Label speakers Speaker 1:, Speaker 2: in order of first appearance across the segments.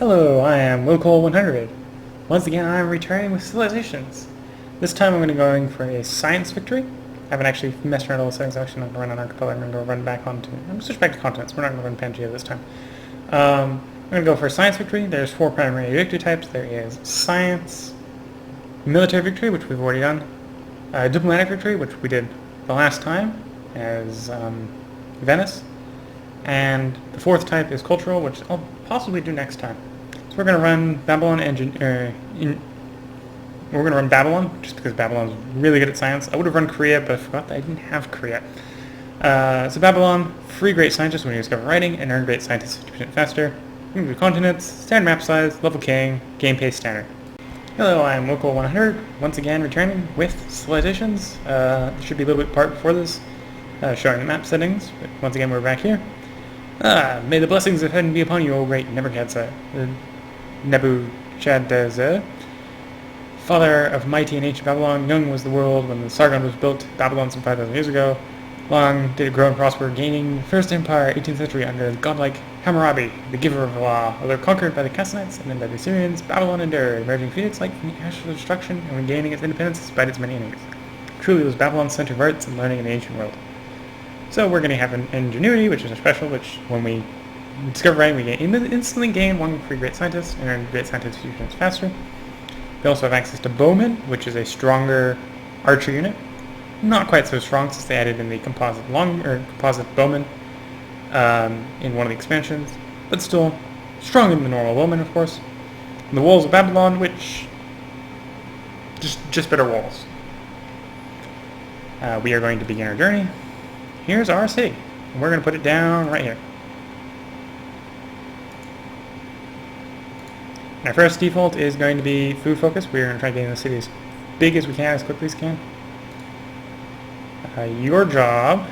Speaker 1: Hello, I am Willcol100. Once again, I am returning with civilizations. This time I'm going to be going for a science victory. I haven't actually messed around all the settings. I'm actually not going to run on Archipelago. I'm going to go run back onto... I'm going to switch back to continents. We're not going to run Pangea this time. I'm going to go for a science victory. There's 4 primary victory types. There is science, military victory, which we've already done, diplomatic victory, which we did the last time as Venice, and the 4th type is cultural, which I'll possibly do next time. So we're going to run Babylon we're going to run Babylon, just because Babylon's really good at science. I would have run Korea, but I forgot that I didn't have Korea. So Babylon, free great scientists when you discover writing, and earn great scientists 50% faster. We're going to do continents, standard map size, level king, game pace standard. Hello, I'm Willcol100, once again returning with civilizations. There should be a little bit part before this, showing the map settings, but once again we're back here. May the blessings of heaven be upon you, O great Nebuchadnezzar, father of mighty and ancient Babylon. Young was the world when the Sargon was built, Babylon some 5,000 years ago. Long did it grow and prosper, gaining the first empire, 18th century, under the godlike Hammurabi, the giver of law. Although conquered by the Kassanites and then by the Assyrians, Babylon endured, emerging phoenix-like from the ashes of destruction and regaining its independence despite its many enemies. Truly was Babylon's center of arts and learning in the ancient world. So we're going to have an ingenuity, which is a special, which when we discover writing, we instantly gain 1 free great scientist and earn great scientist a few times faster. We also have access to bowmen, which is a stronger archer unit. Not quite so strong since they added in the composite bowman in one of the expansions, but still stronger than the normal bowman, of course. And the walls of Babylon, which just better walls. We are going to begin our journey. Here's our city. And we're going to put it down right here. And our first default is going to be food focus. We're going to try getting the city as big as we can, as quickly as we can. Your job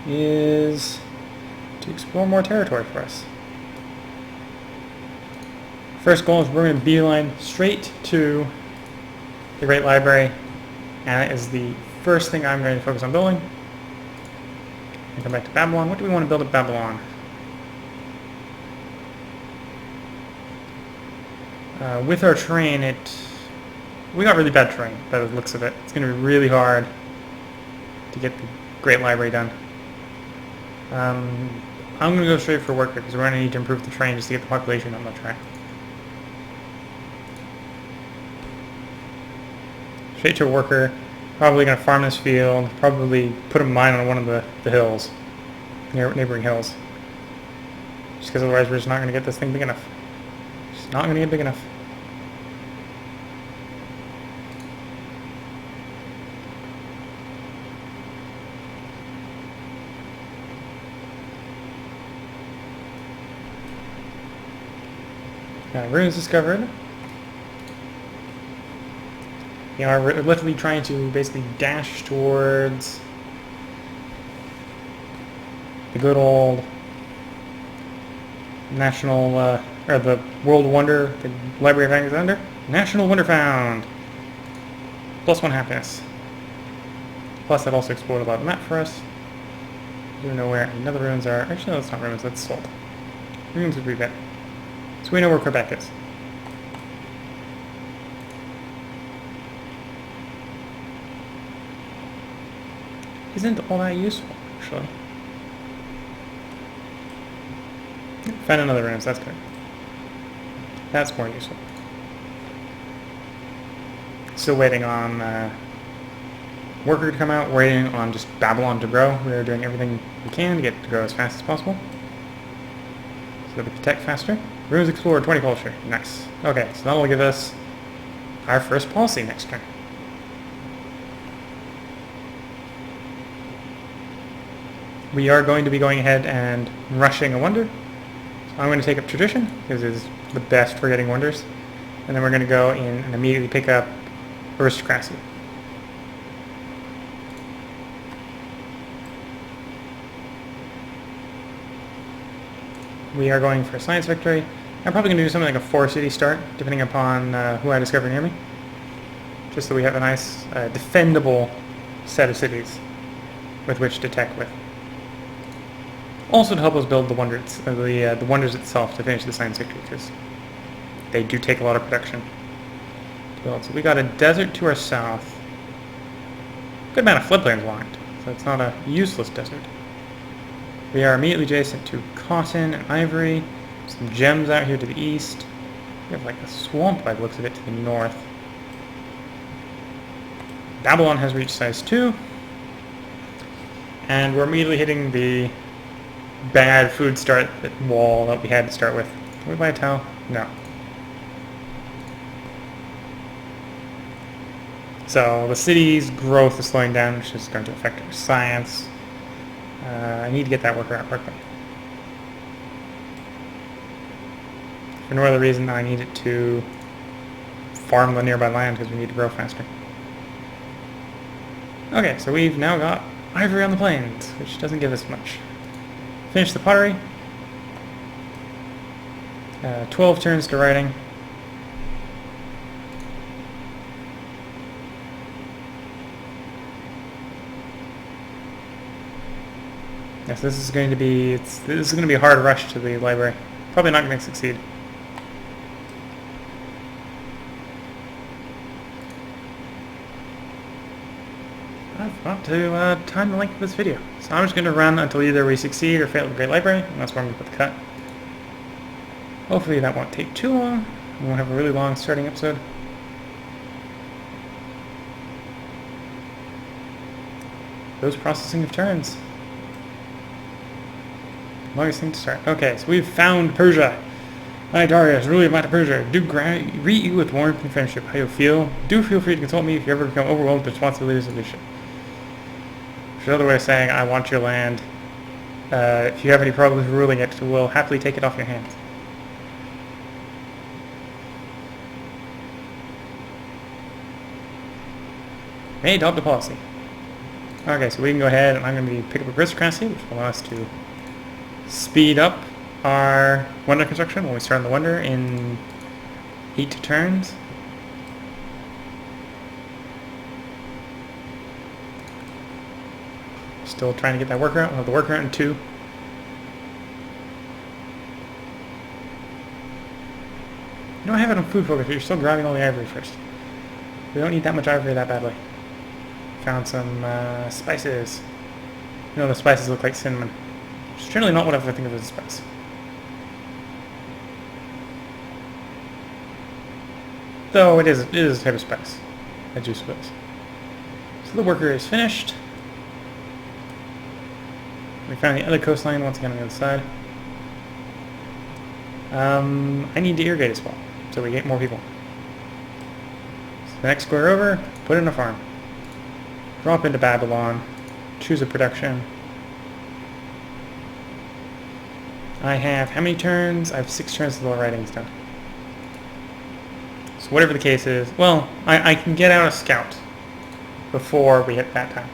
Speaker 1: is to explore more territory for us. First goal is we're going to beeline straight to the Great Library, and that is the first thing I'm going to focus on building. And come back to Babylon. What do we want to build at Babylon? With our terrain, we got really bad terrain by the looks of it. It's going to be really hard to get the Great Library done. I'm going to go straight for worker because we're going to need to improve the terrain just to get the population on the track. Straight to a worker. Probably going to farm this field. Probably put a mine on one of the hills, neighboring hills. Just because otherwise we're just not going to get this thing big enough. Just not going to get big enough. Ruins discovered. You know, we're literally trying to basically dash towards the good old national, or the world wonder, the Library of Alexander. National Wonder Found! +1 happiness. Plus that also explored a lot of the map for us. We don't know where any other ruins are. Actually, no, that's not ruins, that's salt. Ruins would be better. So we know where Quebec is. Isn't all that useful, actually. Found another ruins, that's good. That's more useful. Still waiting on worker to come out, waiting on just Babylon to grow. We are doing everything we can to get it to grow as fast as possible, so that we can tech faster. Ruins explored, 20 culture. Nice. Okay, so that'll give us our first policy next turn. We are going to be going ahead and rushing a wonder. So I'm going to take up tradition, because it is the best for getting wonders. And then we're going to go in and immediately pick up aristocracy. We are going for a science victory. I'm probably going to do something like a 4-city start, depending upon who I discover near me. Just so we have a nice, defendable set of cities with which to tech with. Also to help us build the wonders itself to finish the science victory, because they do take a lot of production to build. So we got a desert to our south. Good amount of floodplains along it, so it's not a useless desert. We are immediately adjacent to cotton and ivory. Some gems out here to the east. We have like a swamp by the looks of it to the north. Babylon has reached size 2. And we're immediately hitting the bad food start wall that we had to start with. Can we buy a towel? No. So the city's growth is slowing down, which is going to affect our science. I need to get that worker out quickly. For no other reason, I need it to farm the nearby land because we need to grow faster. Okay, so we've now got ivory on the plains, which doesn't give us much. Finish the pottery. 12 turns to writing. Yes, this is going to be a hard rush to the library. Probably not going to succeed. I've got to time the length of this video. So I'm just going to run until either we succeed or fail at the Great Library, and that's where I'm going to put the cut. Hopefully that won't take too long. We won't have a really long starting episode. Those processing of turns. Longest thing to start. Okay, so we've found Persia. Hi Darius, ruler of Mata Persia. Do greet you with warmth and friendship. How you feel? Do feel free to consult me if you ever become overwhelmed with responsibilities of leadership. Which is another way of saying I want your land. If you have any problems ruling it, we'll happily take it off your hands. May adopt a policy. Okay, so we can go ahead and I'm going to pick up aristocracy, which will allow us to speed up our wonder construction when we start on the wonder in 8 turns. Still trying to get that worker out. We'll have the worker out in 2. You know, I have it on food focus, but you're still grabbing all the ivory first. We don't need that much ivory that badly. Found some spices. You know, the spices look like cinnamon. It's generally not what I think of as a spice. Though it is a type of spice. A juice spice. So the worker is finished. We found the other coastline once again on the other side. I need to irrigate as well, so we get more people. So the next square over, put in a farm. Drop into Babylon. Choose a production. I have how many turns? I have 6 turns until the writing's done. So whatever the case is, well, I can get out a scout before we hit that time.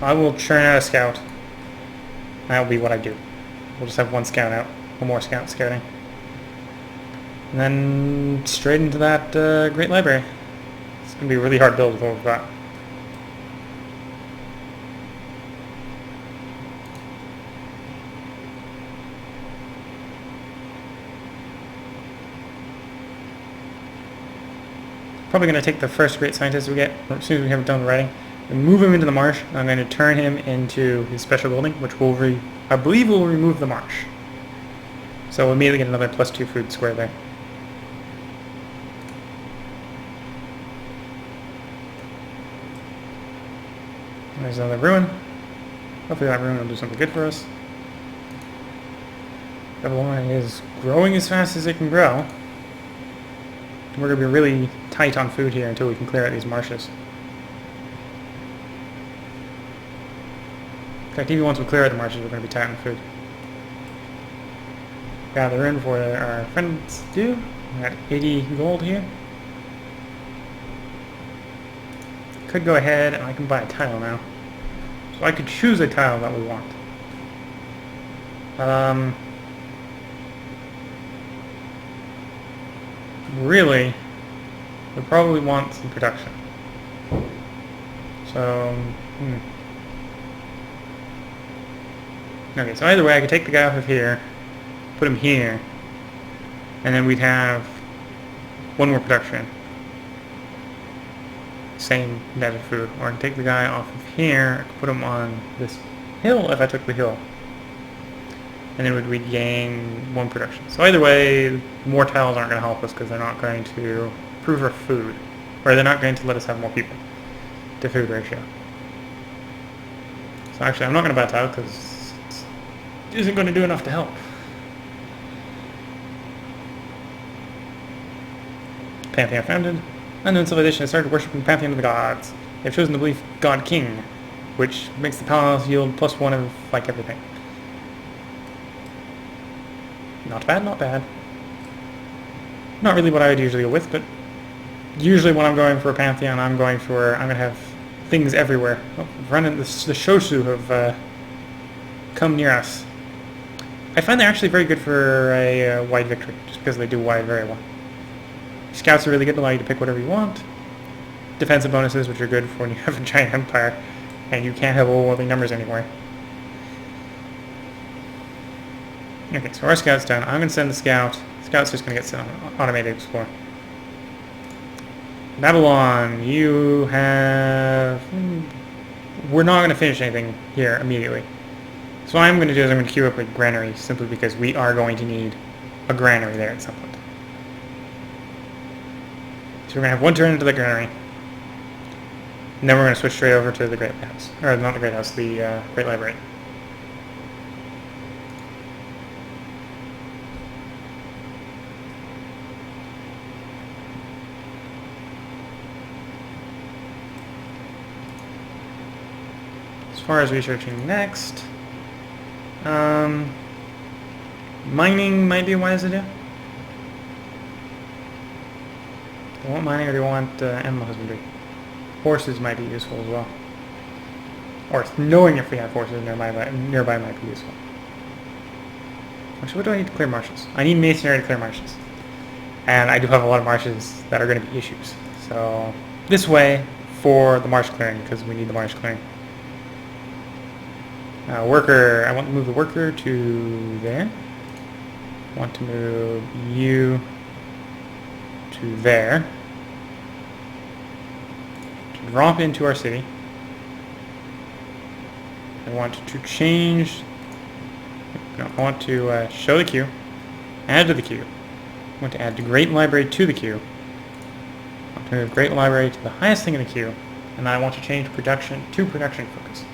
Speaker 1: So I will churn out a scout. That'll be what I do. We'll just have one scout out, one more scout scouting. And then straight into that Great Library. It's going to be a really hard build with what we've got. Probably going to take the first great scientist we get as soon as we have done the writing and move him into the marsh. I'm going to turn him into his special building, which will I believe will remove the marsh. So we'll immediately get another +2 food square there. There's another ruin. Hopefully that ruin will do something good for us. Babylon is growing as fast as it can grow. We're going to be really tight on food here until we can clear out these marshes. In fact, even once we clear out the marshes, we're going to be tight on food. Gather in before our friends do. We got 80 gold here. Could go ahead and I can buy a tile now. So I could choose a tile that we want. Really, we probably want some production. So, Okay, so either way, I could take the guy off of here, put him here, and then we'd have one more production. Same net of food. Or I can take the guy off of here, I could put him on this hill if I took the hill. And then we'd gain one production. So either way, more tiles aren't going to help us because they're not going to improve our food. Or they're not going to let us have more people to food ratio. So actually, I'm not going to buy a tile because it isn't going to do enough to help. Pantheon founded. Unknown civilization has started worshipping the pantheon of the gods. They've chosen to believe God King, which makes the palace yield +1 of, like, everything. Not bad, not bad. Not really what I would usually go with, but usually when I'm going for a pantheon, I'm going to have things everywhere. Oh, the Shoshu have come near us. I find they're actually very good for a wide victory, just because they do wide very well. Scouts are really good, allow you to pick whatever you want. Defensive bonuses, which are good for when you have a giant empire, and you can't have overwhelming numbers anymore. Okay, so our scout's done. I'm going to send the scout. Scout's just going to get sent on automated explore. Babylon, you have... We're not going to finish anything here immediately. So what I'm going to do is I'm going to queue up a granary, simply because we are going to need a granary there at some point. So we're going to have one turn into the granary. And then we're going to switch straight over to the Great House. Or not the Great House, the Great Library. As far as researching next, mining might be wise to do. Do you want mining or do you want animal husbandry? Horses might be useful as well. Or knowing if we have horses nearby might be useful. Actually, what do I need to clear marshes? I need masonry to clear marshes. And I do have a lot of marshes that are going to be issues. So this way for the marsh clearing, because we need the marsh clearing. Worker, I want to move the worker to there. I want to move you to there. To drop into our city. I want to change... No, I want to show the queue. Add to the queue. I want to add the Great Library to the queue. I want to move Great Library to the highest thing in the queue. And then I want to change production to production focus.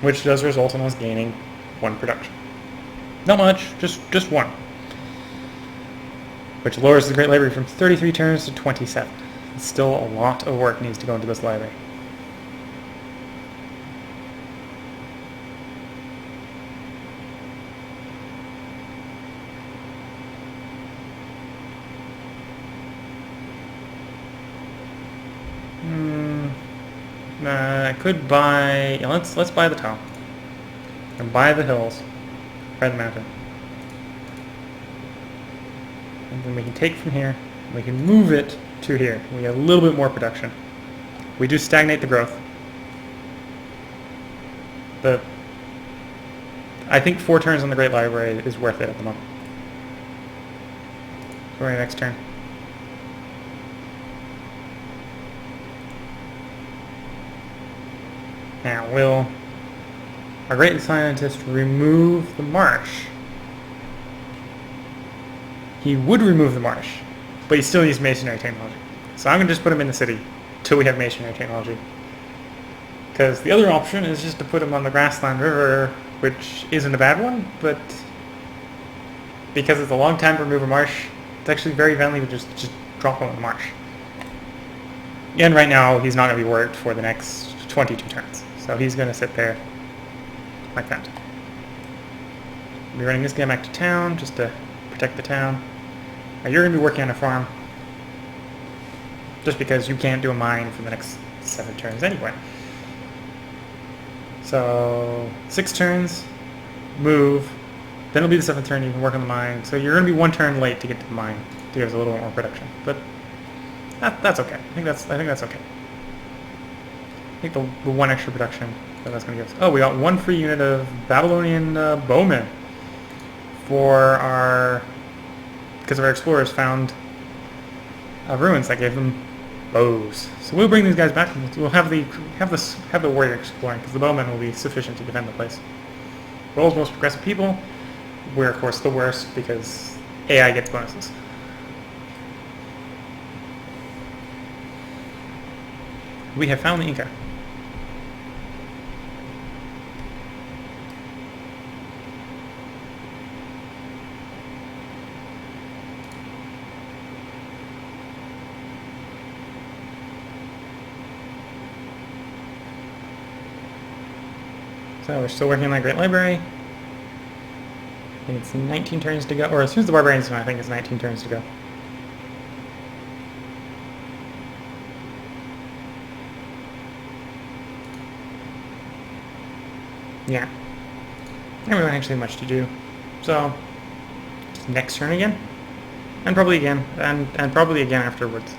Speaker 1: Which does result in us gaining one production. Not much, just one. Which lowers the Great Library from 33 turns to 27. Still a lot of work needs to go into this library. I could buy... Yeah, let's buy the top. And buy the hills. Buy the mountain. And then we can take from here. We can move it to here. We get a little bit more production. We do stagnate the growth. I think 4 turns on the Great Library is worth it at the moment. So we're next turn. Now, will our great scientist remove the marsh? He would remove the marsh, but he still needs masonry technology. So I'm going to just put him in the city till we have masonry technology. Because the other option is just to put him on the grassland river, which isn't a bad one, but because it's a long time to remove a marsh, it's actually very friendly to just drop him in the marsh. And right now, he's not going to be worked for the next 22 turns. So he's going to sit there like that. We'll be running this guy back to town just to protect the town. Now you're going to be working on a farm just because you can't do a mine for the next 7 turns anyway. So 6 turns, move, then it'll be the 7th turn, you can work on the mine. So you're going to be 1 turn late to get to the mine to give us a little bit more production. But that's okay. I think that's okay. I think the 1 extra production So that's going to give us... Oh, we got one free unit of Babylonian bowmen for our... Because our explorers found ruins that gave them bows. So we'll bring these guys back. We'll have the warrior exploring, because the bowmen will be sufficient to defend the place. World's most progressive people. We're of course the worst because AI gets bonuses. We have found the Inca. So we're still working on that Great Library. I think it's 19 turns to go, or as soon as the Barbarians come, I think it's 19 turns to go. Yeah. And we don't actually have much to do. So, next turn again. And probably again. And probably again afterwards.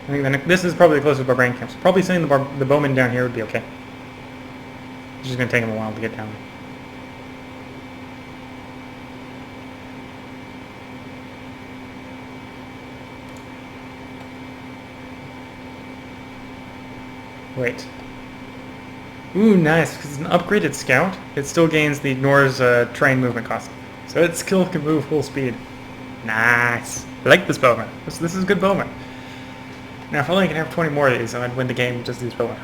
Speaker 1: I think this is probably the closest Barbarian camp. So probably sending the bowmen down here would be okay. It's just going to take them a while to get down. Wait. Ooh, nice, because it's an upgraded scout. It still gains the ignores terrain movement cost. So its skill can move full speed. Nice. I like this bowman. This is good bowman. Now if I only can have 20 more of these, I'd win the game with just these bowmen.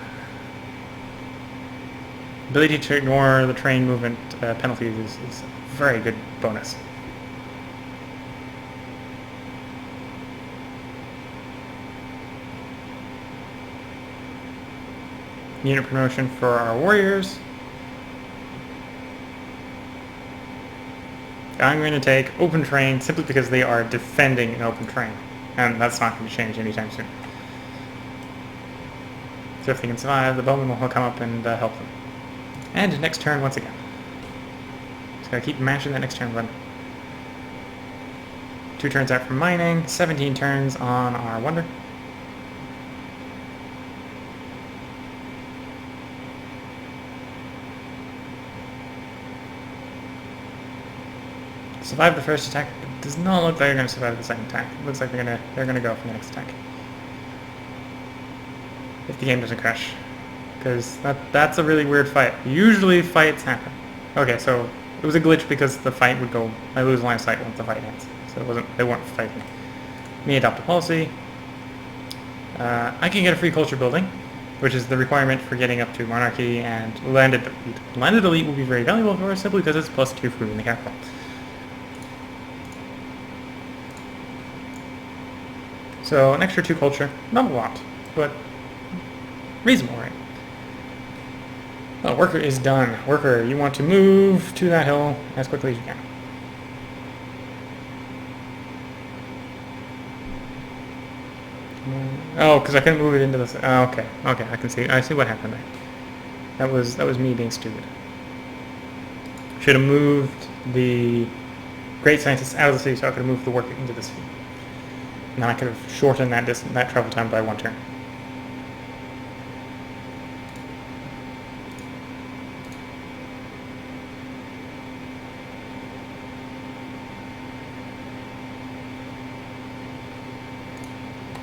Speaker 1: Ability to ignore the terrain movement penalties is a very good bonus. Unit promotion for our warriors. I'm going to take open terrain simply because they are defending an open terrain, and that's not going to change anytime soon. So if they can survive, the bowman will come up and help them. And next turn once again. Just gotta keep mashing that next turn button. 2 turns out from mining, 17 turns on our wonder. Survive the first attack. It does not look like they're going to survive the second attack. It looks like they're going to go for the next attack. If the game doesn't crash. Because that's a really weird fight. Usually fights happen. Okay, so it was a glitch because the fight would go... I lose line of sight once the fight ends. So they weren't fighting. Me adopt a policy. I can get a free culture building, which is the requirement for getting up to monarchy and landed elite. Landed elite will be very valuable for us simply because it's +2 food in the capital. So an extra 2 culture, not a lot, but reasonable, right? Oh, worker is done. Worker, you want to move to that hill as quickly as you can. Oh, because I couldn't move it into this. Oh, okay, okay, I see what happened there. That was me being stupid. Should have moved the great scientists out of the city so I could have moved the worker into the city. And then I could have shortened that travel time by 1 turn.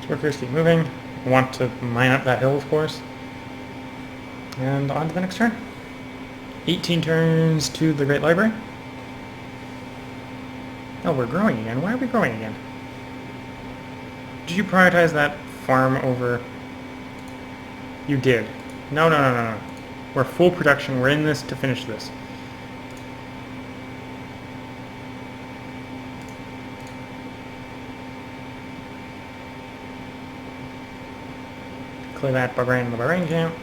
Speaker 1: Workers keep moving. I want to mine up that hill, of course. And on to the next turn. 18 turns to the Great Library. Oh, we're growing again. Why are we growing again? Did you prioritize that farm over... You did. No, no, no, no, no. We're full production. We're in this to finish this. Clear that barbarian in the barbarian camp.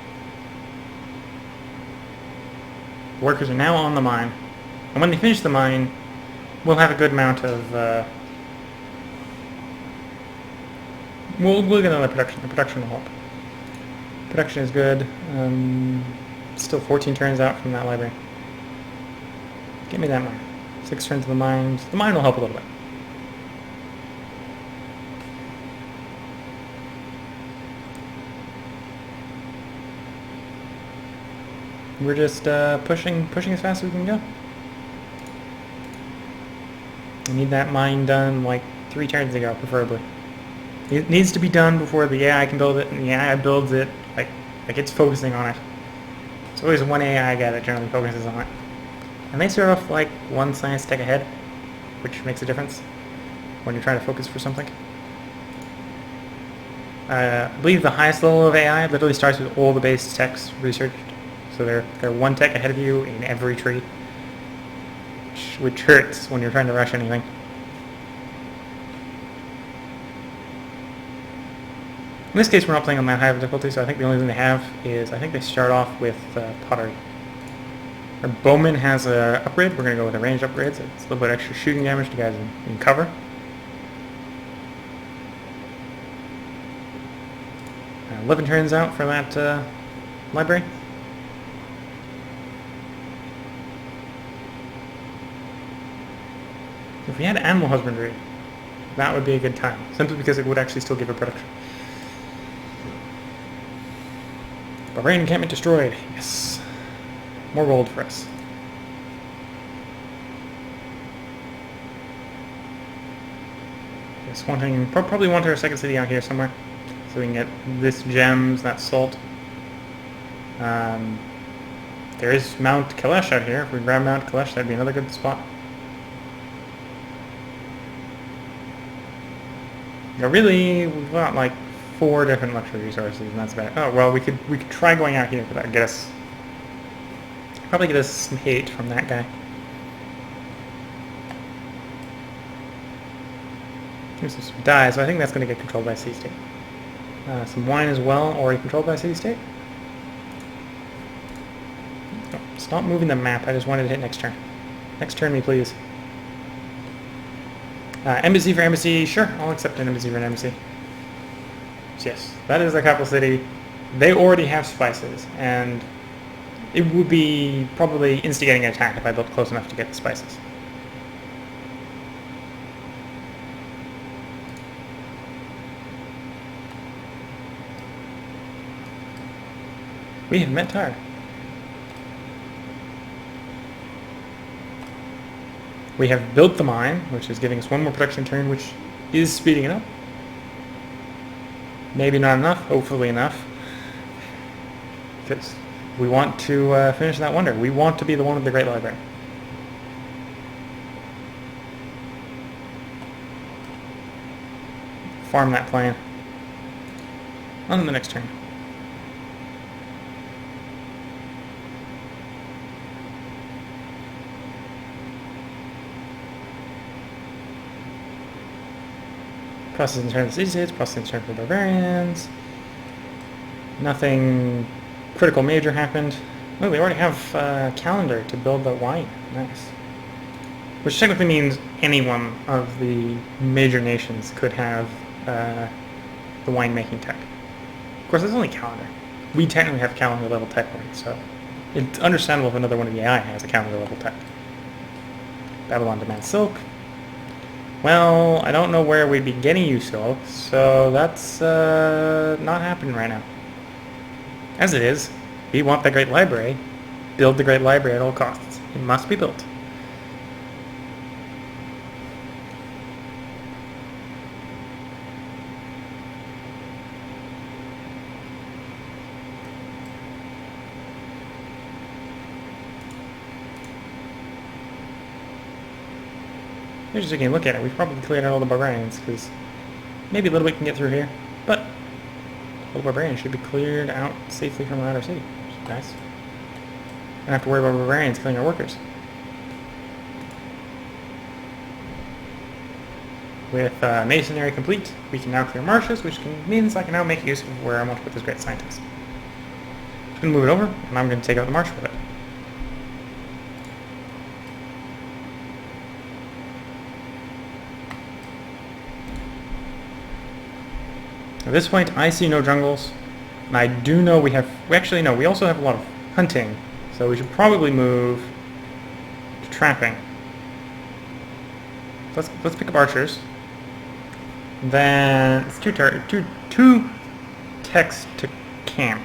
Speaker 1: Workers are now on the mine. And when they finish the mine, we'll have a good amount of... We'll get another production. The production will help. Production is good. Still 14 turns out from that library. Give me that mine. 6 turns to the mines. The mine will help a little bit. we're just pushing as fast as we can go. We need that mine done like 3 turns ago, preferably. It needs to be done before the AI can build it, and the AI builds it like it's focusing on it. It's always one AI guy that generally focuses on it. And they start off like 1 science tech ahead, which makes a difference when you're trying to focus for something. I believe the highest level of AI literally starts with all the base techs researched. So they're 1 tech ahead of you in every tree, which hurts when you're trying to rush anything. In this case, we're not playing on that high of difficulty, so I think the only thing they have is, I think they start off with pottery. Our bowman has an upgrade. We're going to go with a ranged upgrade, so it's a little bit extra shooting damage to guys in cover. 11 turns out for that library. If we had animal husbandry, that would be a good time, simply because it would actually still give a production. Barbarian encampment destroyed. Yes. More gold for us. Just wanting, probably want our second city out here somewhere, so we can get this gems, that salt. There is Mount Kalesh out here. If we grab Mount Kalesh, that'd be another good spot. Now really, we've got like 4 different luxury resources, and that's about it. Oh well, we could try going out here, but that'd get us probably get us some hate from that guy. Here's some dye, so I think that's going to get controlled by City State. Some wine as well, already controlled by City State. Oh, stop moving the map. I just wanted to hit next turn. Next turn, me please. Embassy for embassy, sure, I'll accept an embassy for an embassy. Yes, that is the capital city. They already have spices, and it would be probably instigating an attack if I built close enough to get the spices. We have met Tyre. We have built the mine, which is giving us 1 more production turn, which is speeding it up. Maybe not enough, hopefully enough. Because we want to finish that wonder. We want to be the one with the Great Library. Farm that plan. On to the next turn. Processing turn for city states, processing turn for barbarians. Nothing critical major happened. Oh, they already have a calendar to build the wine. Nice. Which technically means any one of the major nations could have the winemaking tech. Of course, it's only calendar. We technically have calendar level tech, right? So it's understandable if another one of the AI has a calendar level tech. Babylon demands silk. Well, I don't know where we'd be getting you silk, so that's not happening right now. As it is, we want the Great Library. Build the Great Library at all costs. It must be built. Just taking a look at it, we've probably cleared out all the barbarians, because maybe a little bit can get through here, but all the barbarians should be cleared out safely from the outer city, which is nice. Don't have to worry about barbarians killing our workers. With masonry complete, we can now clear marshes, which means I can now make use of where I want to put this great scientist. I'm just going to move it over, and I'm going to take out the marsh with it. At this point, I see no jungles, and I do know we also have a lot of hunting, so we should probably move to trapping. Let's pick up archers. Then it's two techs to camp.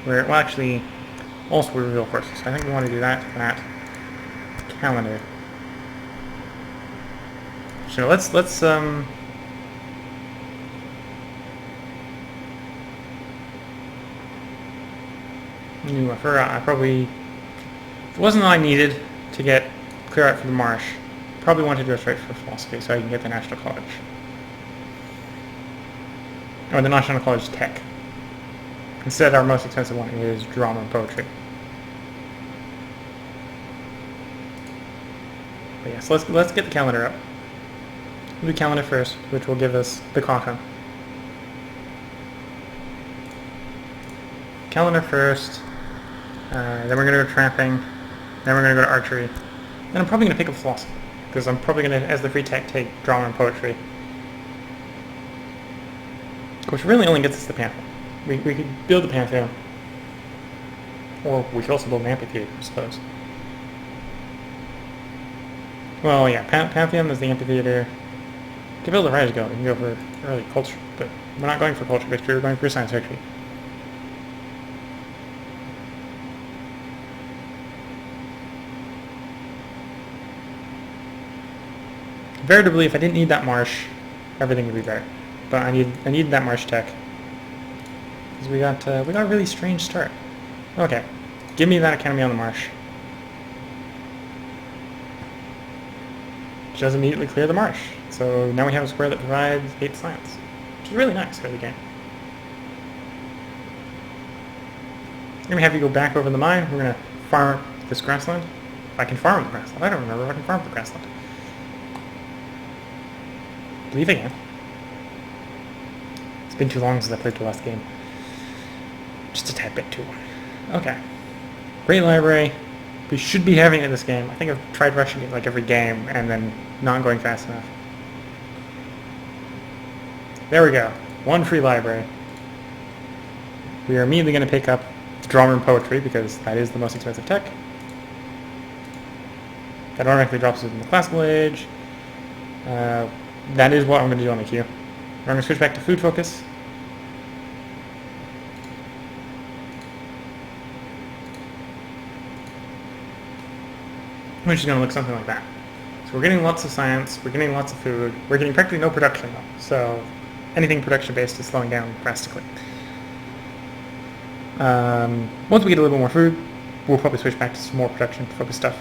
Speaker 1: Well, actually, also reveal forces. I think we want to do that to that calendar. So let's I forgot. I probably, if it wasn't all I needed to get clear out for the marsh, probably want to go straight for philosophy so I can get the National College. Or the National College Tech. Instead, our most expensive one is drama and poetry. But yes, let's get the calendar up. We'll do calendar first, which will give us the cotton. Calendar first. Then we're going to go trapping. Then we're going to go to archery. Then I'm probably going to pick up philosophy, because I'm probably going to, as the free tech, take drama and poetry. Which really only gets us the Pantheon. We could build the Pantheon. Or we could also build an amphitheater, I suppose. Well, yeah, Pantheon is the amphitheater. We could build a Rise Go. We can go for early culture, but we're not going for culture victory, we're going for science victory. Veritably, if I didn't need that marsh, everything would be better. But I need that marsh tech. Because we got a really strange start. Okay. Give me that academy on the marsh. Which does immediately clear the marsh. So now we have a square that provides 8 science. Which is really nice for the game. I'm going to have you go back over the mine. We're going to farm this grassland. If I can farm the grassland. I don't remember if I can farm the grassland. I believe I can. It's been too long since I played the last game. Just a tad bit too long. Okay. Great library. We should be having it in this game. I think I've tried rushing it like every game and then not going fast enough. There we go. 1 free library. We are immediately going to pick up drama and poetry because that is the most expensive tech. That automatically drops it in the classical age. That is what I'm going to do on the queue. We're going to switch back to food focus. Which is going to look something like that. So we're getting lots of science, we're getting lots of food, we're getting practically no production though. So anything production based is slowing down drastically. Once we get a little bit more food, we'll probably switch back to some more production focused stuff.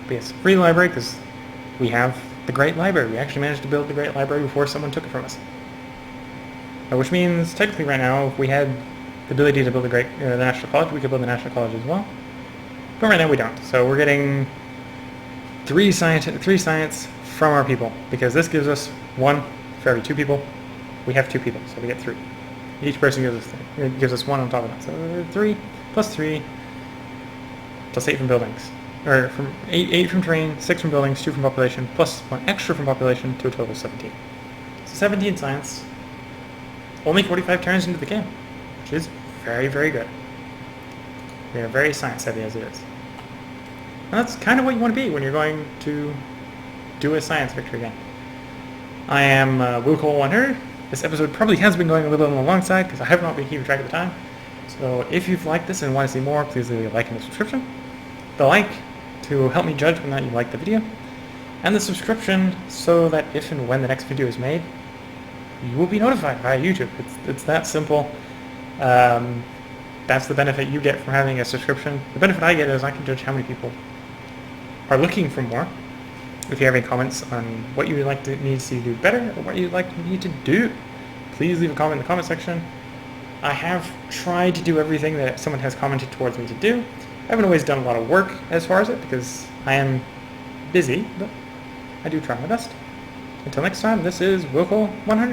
Speaker 1: But yes, free library because we have the Great Library. We actually managed to build the Great Library before someone took it from us. Which means, technically right now, if we had the ability to build the National College, we could build the National College as well. But right now we don't. So we're getting 3 science from our people, because this gives us 1 for every 2 people. We have 2 people, so we get 3. Each person gives us 1 on top of that. So 3 plus 3 plus 8 from buildings. Or from 8 from terrain, 6 from buildings, 2 from population, plus 1 extra from population to a total of 17. So 17 science. Only 45 turns into the game, which is very, very good. We are very science heavy as it is. And that's kind of what you want to be when you're going to do a science victory game. I am Willcol100. This episode probably has been going a little on the long side because I have not been keeping track of the time. So if you've liked this and want to see more, please leave a like and a subscription. The like to help me judge whether or not you like the video, and the subscription so that if and when the next video is made, you will be notified via YouTube. It's that simple. That's the benefit you get from having a subscription. The benefit I get is I can judge how many people are looking for more. If you have any comments on what you would like to need to see do better, or what you'd like me to do, please leave a comment in the comment section. I have tried to do everything that someone has commented towards me to do. I haven't always done a lot of work as far as it, because I am busy, but I do try my best. Until next time, this is Willcol100.